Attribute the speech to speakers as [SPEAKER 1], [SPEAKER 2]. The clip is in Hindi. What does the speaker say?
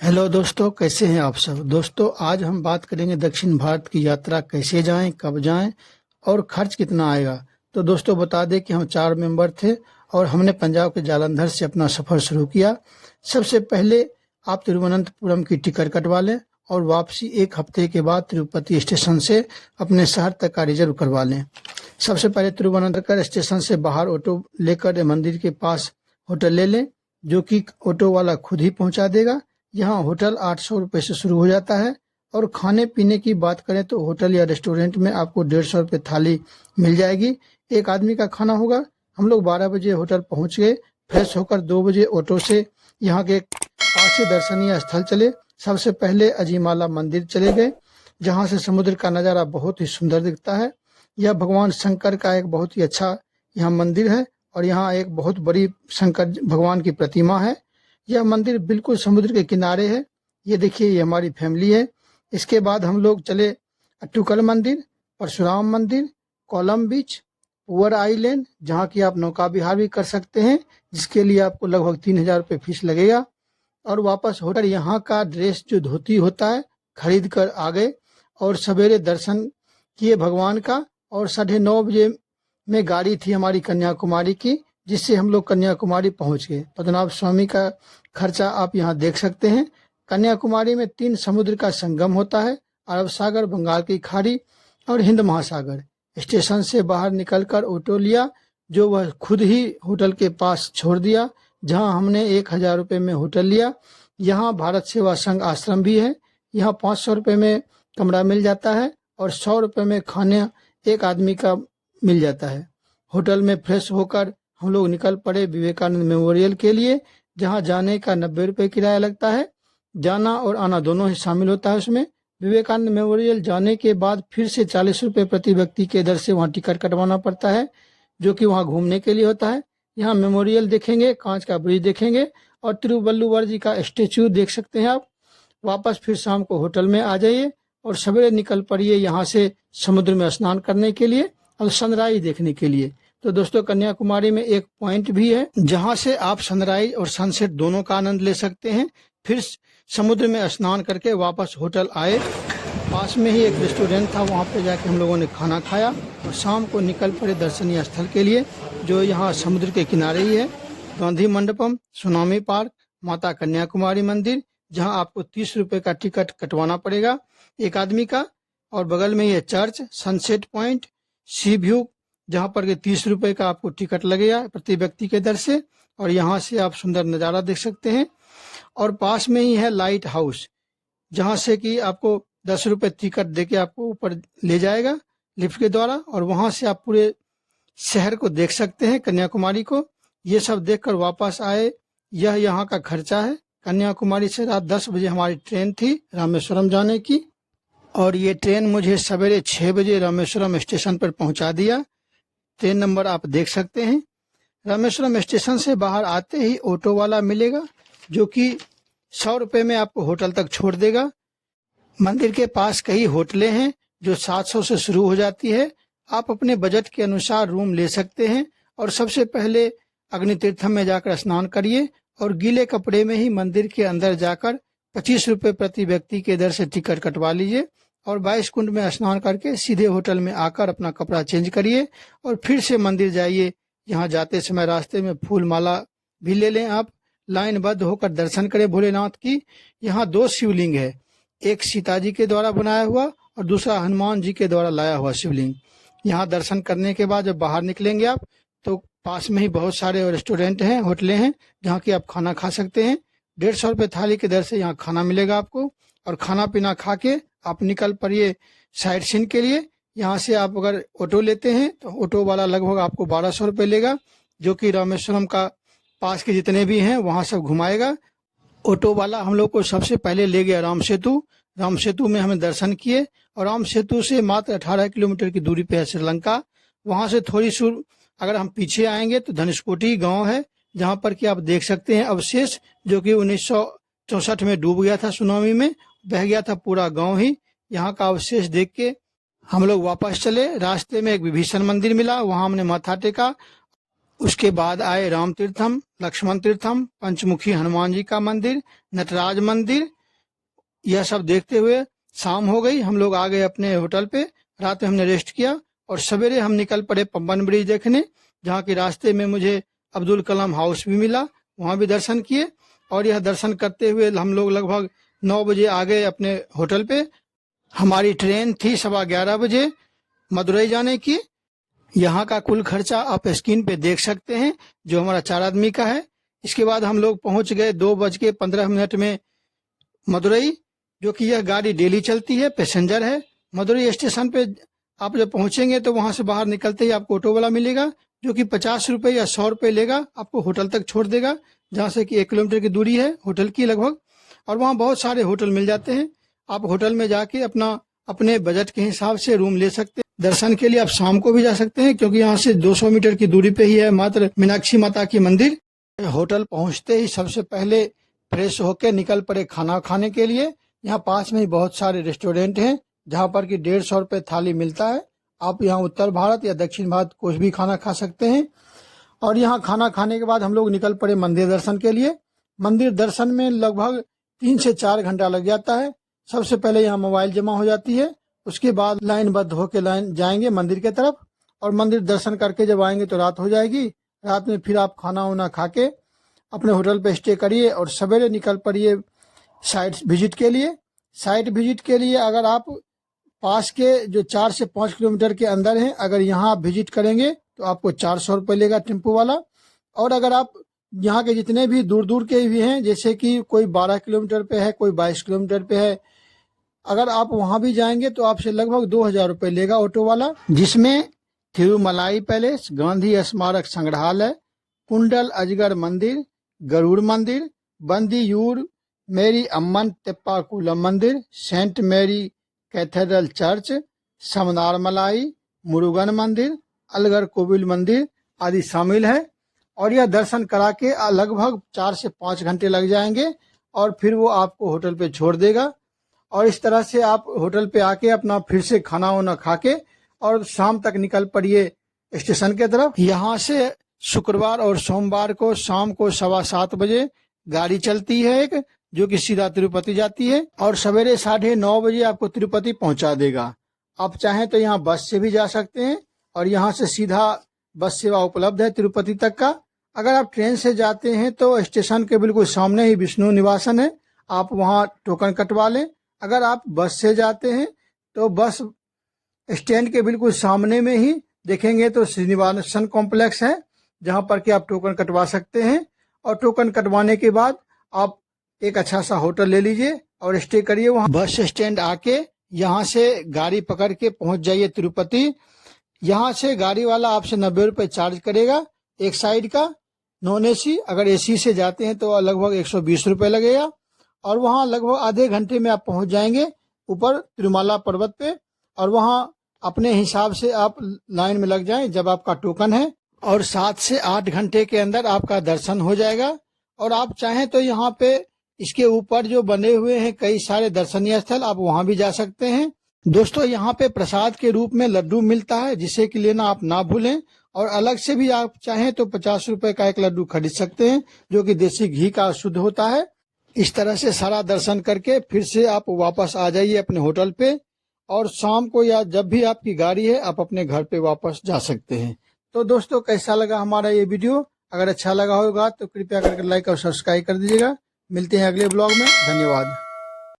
[SPEAKER 1] हेलो दोस्तों, कैसे हैं आप सब। दोस्तों, आज हम बात करेंगे दक्षिण भारत की यात्रा कैसे जाएं, कब जाएं और खर्च कितना आएगा। तो दोस्तों, बता दें कि हम 4 मेंबर थे और हमने पंजाब के जालंधर से अपना सफ़र शुरू किया। सबसे पहले आप तिरुवनंतपुरम की टिकट कटवा लें और वापसी 1 हफ्ते के बाद तिरुपति स्टेशन से अपने शहर तक का रिजर्व करवा लें। सबसे पहले तिरुवनंतपुरम स्टेशन से बाहर ऑटो लेकर मंदिर के पास होटल ले लें, जो कि ऑटो वाला खुद ही पहुंचा देगा। यहाँ होटल 800 रुपये से शुरू हो जाता है और खाने पीने की बात करें तो होटल या रेस्टोरेंट में आपको 150 रुपये थाली मिल जाएगी। एक आदमी का खाना होगा। हम लोग 12 बजे होटल पहुँच गए। फ्रेश होकर 2 बजे ऑटो से यहाँ के पास से दर्शनीय स्थल चले। सबसे पहले अजीमाला मंदिर चले गए, जहाँ से समुद्र का नज़ारा बहुत ही सुंदर दिखता है। यह भगवान शंकर का एक बहुत ही अच्छा यहाँ मंदिर है और यहाँ एक बहुत बड़ी शंकर भगवान की प्रतिमा है। यह मंदिर बिल्कुल समुद्र के किनारे है। ये देखिए, ये हमारी फैमिली है। इसके बाद हम लोग चले अट्टूकल मंदिर, परशुराम मंदिर, कोलम बीच, पुअर आइलैंड, जहाँ की आप नौका विहार भी कर सकते हैं, जिसके लिए आपको लगभग 3000 रुपये फीस लगेगा। और वापस होटल यहाँ का ड्रेस जो धोती होता है खरीद कर आ गए और सवेरे दर्शन किए भगवान का। और 9:30 बजे में गाड़ी थी हमारी कन्याकुमारी की, जिससे हम लोग कन्याकुमारी पहुंच गए। पद्मनाभ स्वामी का खर्चा आप यहाँ देख सकते हैं। कन्याकुमारी में 3 समुद्र का संगम होता है, अरब सागर, बंगाल की खाड़ी और हिंद महासागर। स्टेशन से बाहर निकलकर ऑटो लिया, जो वह खुद ही होटल के पास छोड़ दिया, जहां हमने 1000 रुपये में होटल लिया। यहाँ भारत सेवा संघ आश्रम भी है। यहाँ 500 रुपये में कमरा मिल जाता है और 100 रुपये में खाने एक आदमी का मिल जाता है। होटल में फ्रेश होकर हम लोग निकल पड़े विवेकानंद मेमोरियल के लिए, जहां जाने का 90 रुपये किराया लगता है। जाना और आना दोनों ही शामिल होता है उसमें। विवेकानंद मेमोरियल जाने के बाद फिर से 40 रुपये प्रति व्यक्ति के दर से वहाँ टिकट कटवाना पड़ता है, जो कि वहाँ घूमने के लिए होता है। यहाँ मेमोरियल देखेंगे, कांच का ब्रिज देखेंगे और तिरुवल्लुवर जी का स्टेच्यू देख सकते हैं आप। वापस फिर शाम को होटल में आ जाइए और सवेरे निकल पड़िए यहाँ से समुद्र में स्नान करने के लिए और सनराइज देखने के लिए। तो दोस्तों, कन्याकुमारी में एक पॉइंट भी है जहां से आप सनराइज और सनसेट दोनों का आनंद ले सकते हैं। फिर समुद्र में स्नान करके वापस होटल आए। पास में ही एक रेस्टोरेंट था, वहां पे जाके हम लोगों ने खाना खाया और शाम को निकल पड़े दर्शनीय स्थल के लिए, जो यहाँ समुद्र के किनारे ही है। गांधी मंडपम, सुनामी पार्क, माता कन्याकुमारी मंदिर, जहाँ आपको 30 रुपये का टिकट कटवाना पड़ेगा एक आदमी का। और बगल में ये चर्च, सनसेट पॉइंट, सी व्यू, जहाँ पर के 30 रुपये का आपको टिकट लगेगा प्रति व्यक्ति के दर से। और यहाँ से आप सुंदर नज़ारा देख सकते हैं। और पास में ही है लाइट हाउस, जहाँ से कि आपको 10 रुपये टिकट देके आपको ऊपर ले जाएगा लिफ्ट के द्वारा, और वहाँ से आप पूरे शहर को देख सकते हैं, कन्याकुमारी को। ये सब देखकर वापस आए। यह यहाँ का खर्चा है। कन्याकुमारी से रात 10 बजे हमारी ट्रेन थी रामेश्वरम जाने की, और ये ट्रेन मुझे सवेरे 6 बजे रामेश्वरम स्टेशन पर पहुँचा दिया। ट्रेन नंबर आप देख सकते हैं। रामेश्वरम स्टेशन से बाहर आते ही ऑटो वाला मिलेगा, जो कि 100 रुपये में आपको होटल तक छोड़ देगा। मंदिर के पास कई होटलें हैं जो 700 से शुरू हो जाती है। आप अपने बजट के अनुसार रूम ले सकते हैं। और सबसे पहले अग्नि तीर्थम में जाकर स्नान करिए और गीले कपड़े में ही मंदिर के अंदर जाकर 25 रुपये प्रति व्यक्ति के दर से टिकट कटवा लीजिए और 22 कुंड में स्नान करके सीधे होटल में आकर अपना कपड़ा चेंज करिए और फिर से मंदिर जाइए। यहाँ जाते समय रास्ते में फूल माला भी ले लें आप। लाइनबद्ध होकर दर्शन करें भोलेनाथ की। यहाँ 2 शिवलिंग है, एक सीता जी के द्वारा बनाया हुआ और दूसरा हनुमान जी के द्वारा लाया हुआ शिवलिंग। यहाँ दर्शन करने के बाद जब बाहर निकलेंगे आप, तो पास में ही बहुत सारे रेस्टोरेंट हैं, होटलें हैं, जहाँ की आप खाना खा सकते हैं। 150 रुपये थाली के दर से यहाँ खाना मिलेगा आपको। और खाना पीना खा के आप निकल पड़िए साइट सीन के लिए। यहाँ से आप अगर ऑटो लेते हैं तो ऑटो वाला लगभग आपको 1200 रुपये लेगा, जो कि रामेश्वरम का पास के जितने भी हैं वहाँ सब घुमाएगा। ऑटो वाला हम लोग को सबसे पहले ले गया राम सेतु। राम सेतु में हमें दर्शन किए और राम सेतु से मात्र 18 किलोमीटर की दूरी पे है श्रीलंका। वहाँ से थोड़ी सी अगर हम पीछे आएंगे तो धनुषकोटी गाँव है, जहाँ पर कि आप देख सकते हैं अवशेष, जो कि 1964 में डूब गया था सुनामी में, बह गया था पूरा गांव ही। यहाँ का अवशेष देख के हम लोग वापस चले। रास्ते में एक विभीषण मंदिर मिला, वहां हमने माथा टेका। उसके बाद आए राम तीर्थम, लक्ष्मण तीर्थम, पंचमुखी हनुमान जी का मंदिर, नटराज मंदिर। यह सब देखते हुए शाम हो गई, हम लोग आ गए अपने होटल पे। रात में हमने रेस्ट किया और सवेरे हम निकल पड़े पम्बन ब्रिज देखने, जहाँ के रास्ते में मुझे अब्दुल कलाम हाउस भी मिला, वहाँ भी दर्शन किए। और यह दर्शन करते हुए हम लोग लगभग 9 बजे आ गए अपने होटल पे। हमारी ट्रेन थी 11:15 बजे मदुरई जाने की। यहाँ का कुल खर्चा आप स्क्रीन पे देख सकते हैं, जो हमारा 4 आदमी का है। इसके बाद हम लोग पहुंच गए 2:15 में मदुरई, जो कि यह गाड़ी डेली चलती है, पैसेंजर है। मदुरई स्टेशन पे आप जब पहुंचेंगे तो वहां से बाहर निकलते ही आपको ऑटो वाला मिलेगा, जो कि 50 रुपये या 100 रुपये लेगा, आपको होटल तक छोड़ देगा, जहाँ से कि 1 किलोमीटर की दूरी है होटल की लगभग। और वहाँ बहुत सारे होटल मिल जाते हैं, आप होटल में जाके अपने बजट के हिसाब से रूम ले सकते हैं। दर्शन के लिए आप शाम को भी जा सकते हैं, क्योंकि यहाँ से 200 मीटर की दूरी पे ही है मात्र मीनाक्षी माता की मंदिर। होटल पहुँचते ही सबसे पहले फ्रेश होकर निकल पड़े खाना खाने के लिए। यहाँ पास में ही बहुत सारे रेस्टोरेंट हैं, जहाँ पर कि 150 रुपये थाली मिलता है। आप यहाँ उत्तर भारत या दक्षिण भारत कुछ भी खाना खा सकते हैं। और यहाँ खाना खाने के बाद हम लोग निकल पड़े मंदिर दर्शन के लिए। मंदिर दर्शन में लगभग 3 से 4 घंटा लग जाता है। सबसे पहले यहाँ मोबाइल जमा हो जाती है, उसके बाद लाइनबद्ध होकर लाइन जाएंगे मंदिर के तरफ, और मंदिर दर्शन करके जब आएंगे तो रात हो जाएगी। रात में फिर आप खाना वाना खा के अपने होटल पे स्टे करिए और सवेरे निकल पड़िए साइट विजिट के लिए। साइट विजिट के लिए अगर आप पास के जो 4 से 5 किलोमीटर के अंदर हैं, अगर यहाँ आप विजिट करेंगे तो आपको 400 रुपये लेगा टेम्पो वाला। और अगर आप यहाँ के जितने भी दूर दूर के भी हैं, जैसे कि कोई 12 किलोमीटर पे है, कोई 22 किलोमीटर पे है, अगर आप वहाँ भी जाएंगे तो आपसे लगभग 2000 रुपये लेगा ऑटो वाला, जिसमें थिरुमलाई पैलेस, गांधी स्मारक संग्रहालय, कुंडल अजगर मंदिर, गरुड़ मंदिर, बंदीयूर मेरी अम्मन तेप्पाकुलम मंदिर, सेंट मेरी कैथेड्रल चर्च, समनार मलाई, मुरुगन मंदिर, अलगर कोविल मंदिर आदि शामिल है। और यह दर्शन करा के लगभग 4 से 5 घंटे लग जाएंगे, और फिर वो आपको होटल पे छोड़ देगा। और इस तरह से आप होटल पे आके अपना फिर से खाना वाना खा के और शाम तक निकल पड़िए स्टेशन के तरफ। यहाँ से शुक्रवार और सोमवार को शाम को 7:15 बजे गाड़ी चलती है एक, जो कि सीधा तिरुपति जाती है, और सवेरे 9:30 बजे आपको तिरुपति पहुंचा देगा। आप चाहें तो यहाँ बस से भी जा सकते हैं, और यहाँ से सीधा बस सेवा उपलब्ध है तिरुपति तक का। अगर आप ट्रेन से जाते हैं तो स्टेशन के बिल्कुल सामने ही विष्णु निवासन है, आप वहाँ टोकन कटवा लें। अगर आप बस से जाते हैं तो बस स्टैंड के बिल्कुल सामने में ही देखेंगे तो श्रीनिवासन कॉम्प्लेक्स है, जहाँ पर कि आप टोकन कटवा सकते हैं। और टोकन कटवाने के बाद आप एक अच्छा सा होटल ले लीजिए और स्टे करिए वहाँ। बस स्टैंड आके यहाँ से गाड़ी पकड़ के पहुँच जाइए तिरुपति। यहाँ से गाड़ी वाला आपसे 90 रुपये चार्ज करेगा एक साइड का, नॉन एसी। अगर एसी से जाते हैं तो लगभग 120 रुपये लगेगा। और वहाँ लगभग आधे घंटे में आप पहुँच जाएंगे ऊपर तिरुमाला पर्वत पे, और वहाँ अपने हिसाब से आप लाइन में लग जाएं जब आपका टोकन है, और 7 से 8 घंटे के अंदर आपका दर्शन हो जाएगा। और आप चाहें तो यहाँ पे इसके ऊपर जो बने हुए हैं कई सारे दर्शनीय स्थल, आप वहाँ भी जा सकते हैं। दोस्तों, यहाँ पे प्रसाद के रूप में लड्डू मिलता है, जिसे कि लेना आप ना भूलें। और अलग से भी आप चाहें तो 50 रुपए का एक लड्डू खरीद सकते हैं, जो कि देसी घी का शुद्ध होता है। इस तरह से सारा दर्शन करके फिर से आप वापस आ जाइए अपने होटल पे, और शाम को या जब भी आपकी गाड़ी है आप अपने घर पे वापस जा सकते हैं। तो दोस्तों, कैसा लगा हमारा ये वीडियो? अगर अच्छा लगा होगा तो कृपया करके लाइक और सब्सक्राइब कर दीजिएगा। मिलते हैं अगले ब्लॉग में। धन्यवाद।